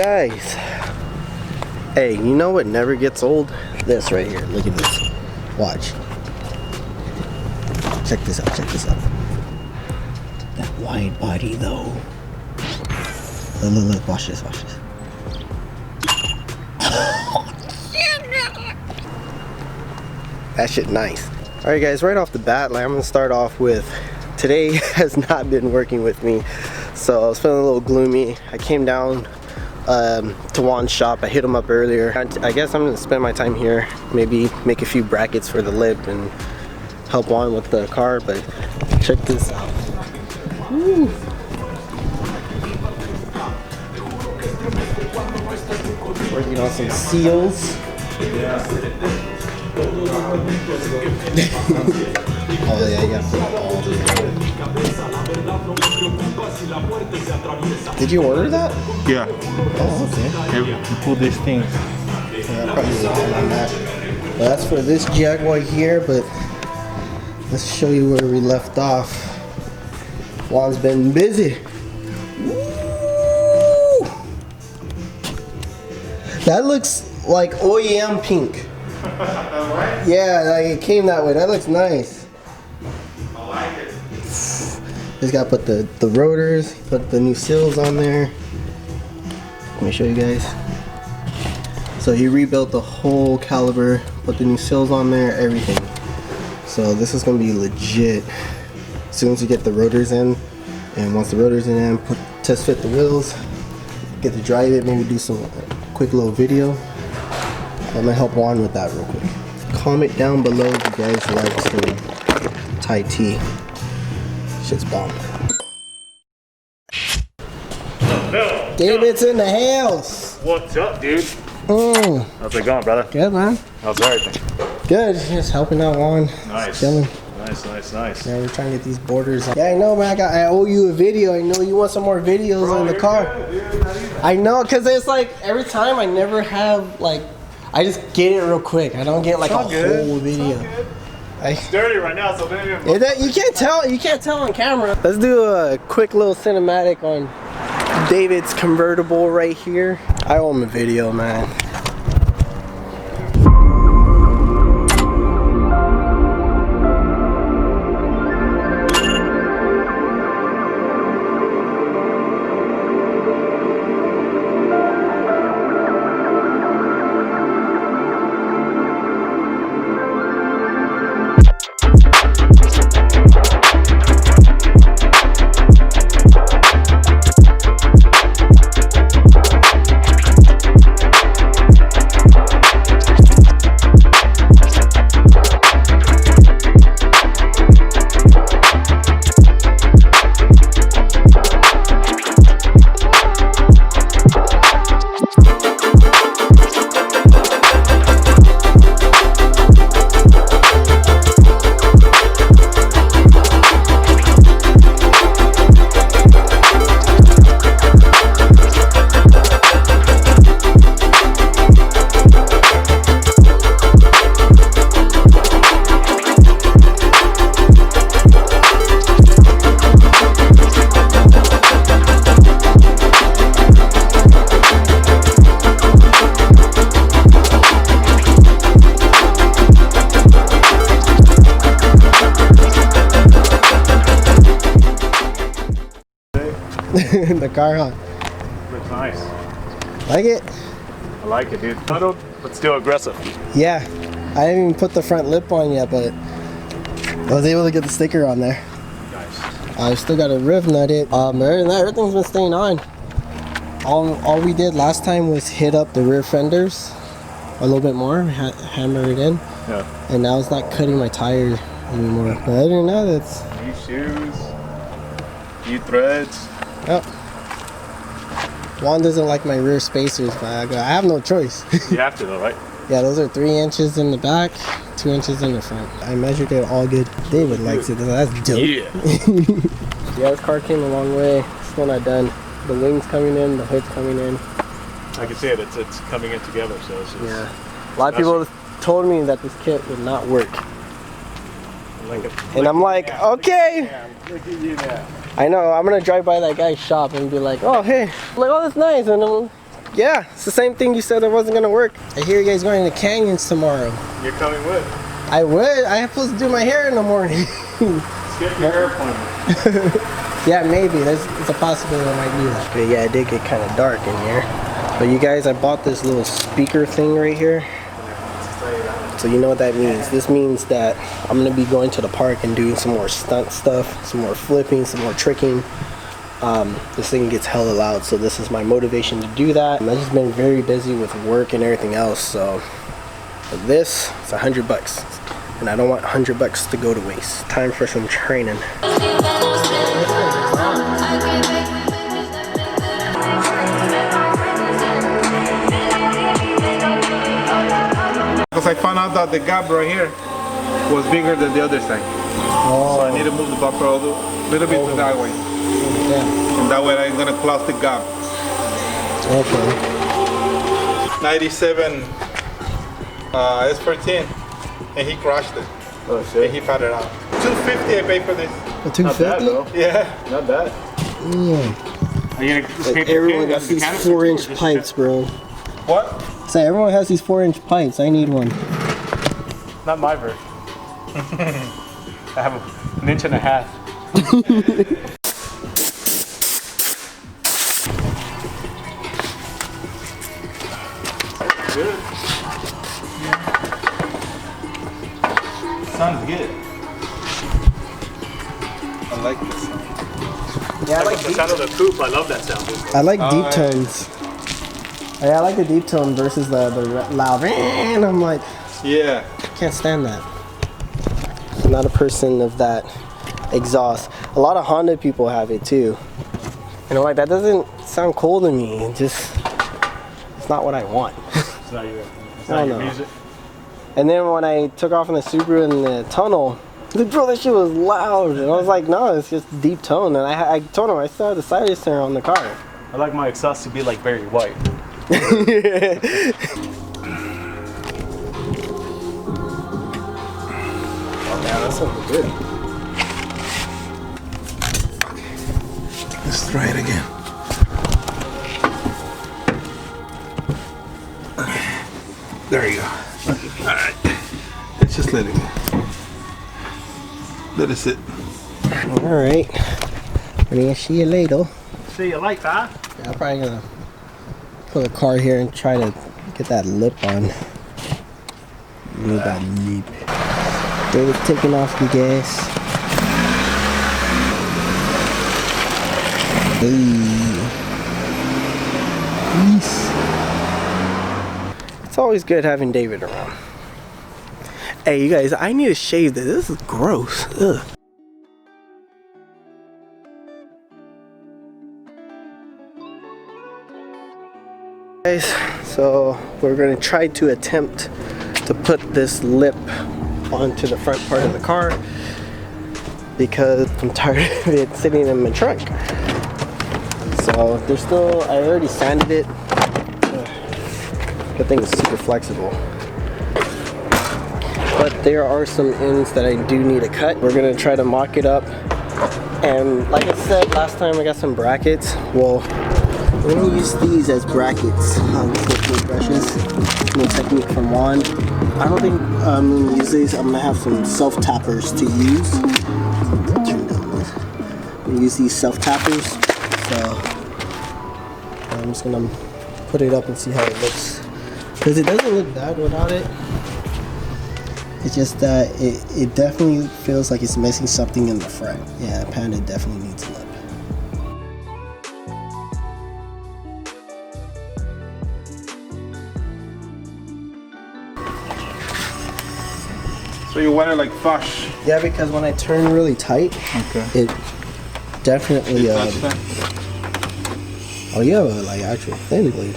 guys, hey, you know what never gets old? This right here. Look at this. Watch. Check this out. Check this out. That wide body though. Look. Watch this. Watch this. That shit nice. All right, guys. Right off the bat, like, I'm gonna start off with. Today has not been working with me, so I was feeling a little gloomy. I came down to Juan's shop. I hit him up earlier. I guess I'm gonna spend my time here, maybe make a few brackets for the lip and help Juan with the car. But check this out. Woo. Working on some seals. Oh yeah, you got all the. Did you order that? Yeah. Oh, okay. You pull these things. Yeah, probably on that. Well, that's for this Jaguar here, but let's show you where we left off. Juan's been busy. Woo! That looks like OEM pink. Right? Yeah, like it came that way. That looks nice. I like it. Just gotta put the rotors, put the new seals on there. Let me show you guys. So he rebuilt the whole caliber, put the new seals on there, everything. So this is gonna be legit. As soon as you get the rotors in, and once the rotors in, test fit the wheels, get to drive it, maybe do some quick little video. I'm gonna help Juan with that real quick. Comment down below if you guys like some Thai tea. Shit's bomb. No. David's in the house. What's up, dude? How's it going, brother? Good, man. How's everything? Good. Just helping out Juan. Nice. Chilling. Nice. Yeah, we're trying to get these borders. Yeah, I know, man. I owe you a video. I know you want some more videos on the car. Good, I know, cause it's like every time I never have like. I just get it real quick. I don't get like a whole video. It's dirty right now, so maybe You can't tell. You can't tell on camera. Let's do a quick little cinematic on David's convertible right here. I owe him a video, man. The car, huh? looks nice. Like it? I like it, dude. But still aggressive. Yeah. I didn't even put the front lip on yet, but I was able to get the sticker on there. Nice. I still got to riv nut it. Other than that, everything's been staying on. All we did last time was hit up the rear fenders a little bit more, hammer it in. Yeah. And now it's not cutting my tire anymore. But other than that, it's... New shoes. New threads. Yep. Juan doesn't like my rear spacers, but I have no choice. You have to though, right? Yeah, those are 3 inches in the back, 2 inches in the front. I measured it all good. David likes it, that's dope. Yeah. Yeah, this car came a long way. Still not done. The wings coming in, the hood's coming in. I can see it. It's coming in together, so it's just... Yeah. A lot of people told me that this kit would not work. And I'm like, okay. Look at you now. I know, I'm gonna drive by that guy's shop and be like, oh, hey. I'm like, oh, that's nice. And Yeah, it's the same thing you said it wasn't gonna work. I hear you guys going to canyons tomorrow. You're coming with. I would. I have supposed to do my hair in the morning. Skip your hair appointment. Yeah, maybe. There's a possibility I might do that. Okay, yeah, it did get kind of dark in here. But you guys, I bought this little speaker thing right here. So you know what that means. This means that I'm gonna be going to the park and doing some more stunt stuff, some more flipping, some more tricking. This thing gets hella loud, so this is my motivation to do that. I've just been very busy with work and everything else, so this is $100, and I don't want $100 to go to waste. Time for some training. Because I found out that the gap right here was bigger than the other side. Oh. So I need to move the bumper a little bit to that way. Yeah. And that way I'm going to close the gap. Okay. 97 S14, and he crashed it. Oh shit. And he found it out. $250 I paid for this. A 250? Yeah. Not bad. Yeah. Are you gonna Like everyone got these 4-inch pipes, bro. What? Say everyone has these 4-inch pipes. I need one. Not my version. I have an inch and a half. Good. Sounds good. I like this sound. Yeah, I like The sound of the coupe. I love that sound. I like deep yeah. tones. Yeah, I like the deep tone versus the loud. And I'm like, Yeah. can't stand that. I'm not a person of that exhaust. A lot of Honda people have it too. And I'm like, that doesn't sound cool to me. It's not what I want. It's not your, it's I not don't your know. music. And then when I took off in the Subaru in the tunnel, the bro, that shit was loud. And I was like, no, it's just deep tone. And I told him I still had the side stereo on the car. I like my exhaust to be like Barry White. Oh man, that sounds good. Let's try it again. There you go. Alright. Let's just let it go. Let it sit. Alright. I'm gonna see you later. See you like that? Yeah, I'm probably gonna put a car here and try to get that lip on. Need that lip. David's taking off the gas. Yes. It's always good having David around. Hey, you guys, I need to shave this. This is gross. Ugh. Guys, so we're going to try to attempt to put this lip onto the front part of the car because I'm tired of it sitting in my trunk. So there's still, I already sanded it. Good thing it's super flexible. But there are some ends that I do need to cut. We're going to try to mock it up. And like I said last time, I got some brackets. Well, we're going to use these as brackets on the brushes. New technique from Juan. I don't think I'm going to use these. I'm going to have some self-tappers to use. Turn down this. I'm going to use these self-tappers. So I'm just going to put it up and see how it looks. Because it doesn't look bad without it. It's just that it definitely feels like it's missing something in the front. Yeah, Panda definitely needs a lip. So you want it like flush? Yeah, because when I turn really tight, Okay. it definitely. Touch that? Oh, you have a like actual thin blade.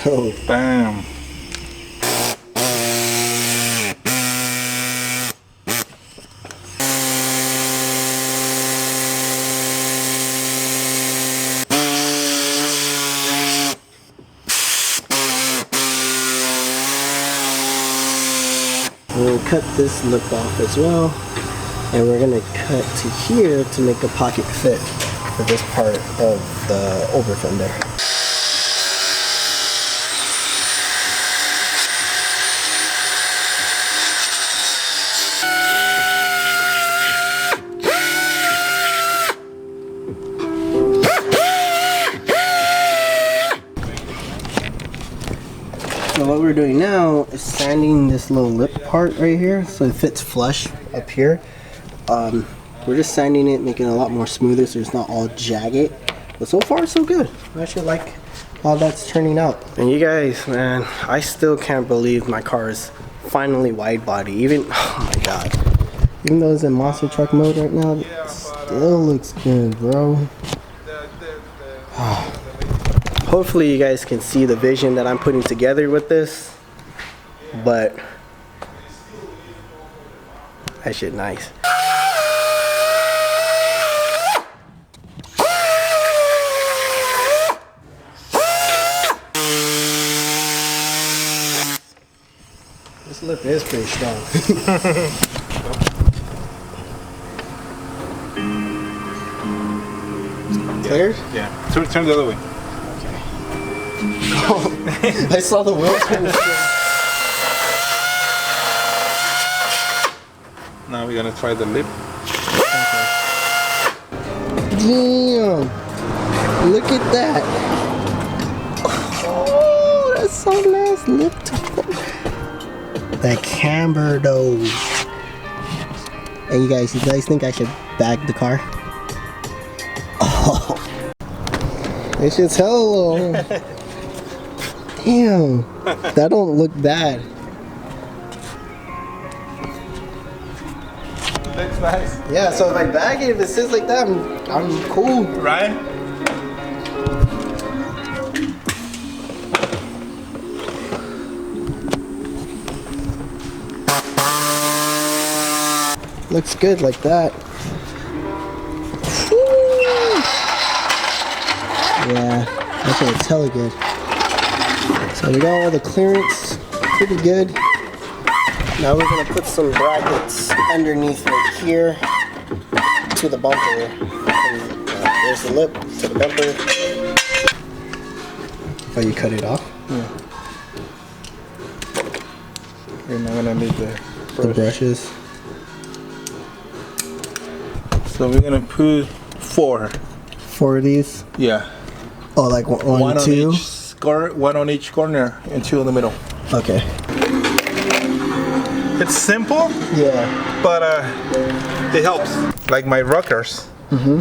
Dope. Bam. We'll cut this lip off as well, and we're gonna cut to here to make a pocket fit for this part of the over fender. So what we're doing now is sanding this little lip part right here so it fits flush up here. We're just sanding it, making it a lot more smoother so it's not all jagged. But so far so good. I actually like how that's turning out. And you guys, man, I still can't believe my car is finally wide body. Even, oh my god. Even though it's in monster truck mode right now, it still looks good, bro. Hopefully you guys can see the vision that I'm putting together with this, but that shit nice. This lip is pretty strong. Clear? Yeah. Turn the other way. I saw the wheel turn. Now we're gonna try the lip. Damn! Look at that! Oh, that's so nice. Lip to the camber though. Hey, you guys think I should bag the car? Oh, it's just hella. Damn, that don't look bad. Looks nice. Yeah, so if I bag it, if it sits like that, I'm cool. Right? Looks good like that. Yeah, that's what it's hella good. So we got all the clearance, pretty good. Now we're gonna put some brackets underneath right here to the bumper. And, there's the lip to the bumper. Oh, you cut it off? Yeah. We're not gonna need the brushes. So we're gonna put 4. 4 of these? Yeah. Oh, like one on two? One on each corner and 2 in the middle. Okay. It's simple. Yeah. But it helps. Like my rockers. Mm-hmm.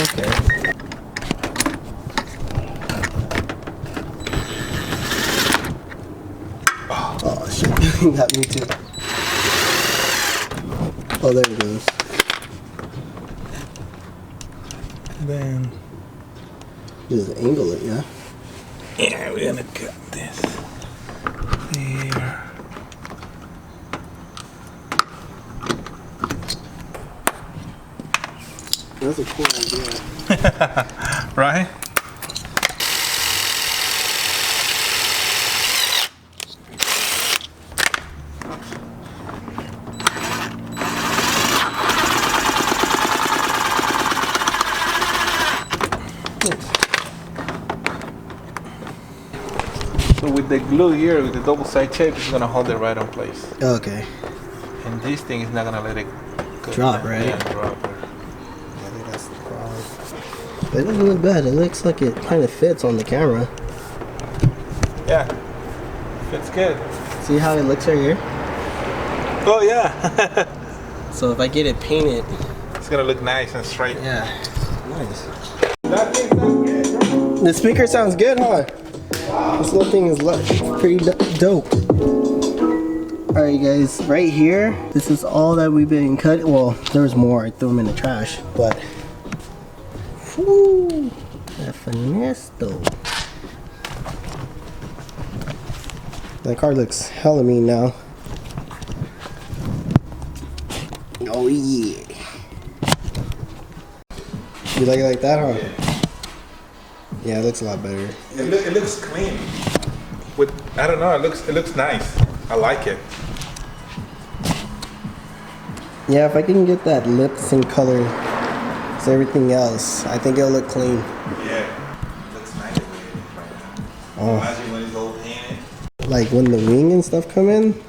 Okay. Oh shit, got me too. Oh, there it goes. And then Just angle it, yeah? yeah, we're gonna cut this here. That's a cool idea. Right? So with the glue here, with the double side tape, it's gonna hold it right on place. Okay. And this thing is not gonna let it go Drop, down. right? Yeah, drop. I think that's the problem. But it doesn't look bad. It looks like it kind of fits on the camera. Yeah, it's good. See how it looks right here? Oh yeah. So if I get it painted, It's gonna look nice and straight. yeah, nice. That thing sounds good, bro. The speaker sounds good, huh? This little thing is pretty dope. Alright guys, right here, this is all that we've been cutting. Well, there's more. I threw them in the trash, but whoo, that finesse though. That car looks hella mean now. Oh yeah. You like it like that, huh? Yeah, it looks a lot better. It looks clean. I don't know. It looks nice. I like it. Yeah, if I can get that lip sync color as everything else, I think it'll look clean. Yeah, looks nice. Oh. Imagine when it's all painted. Like when the wing and stuff come in.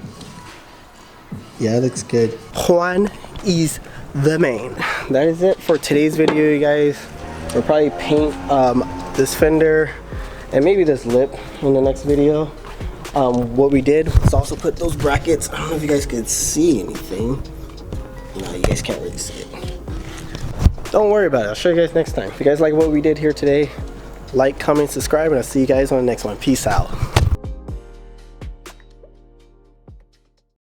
Yeah, it looks good. Juan is the man. That is it for today's video, you guys. We'll probably paint this fender and maybe this lip in the next video. What we did was also put those brackets. I don't know if you guys could see anything. No, you guys can't really see it. Don't worry about it. I'll show you guys next time. If you guys like what we did here today, like, comment, subscribe, and I'll see you guys on the next one. Peace out.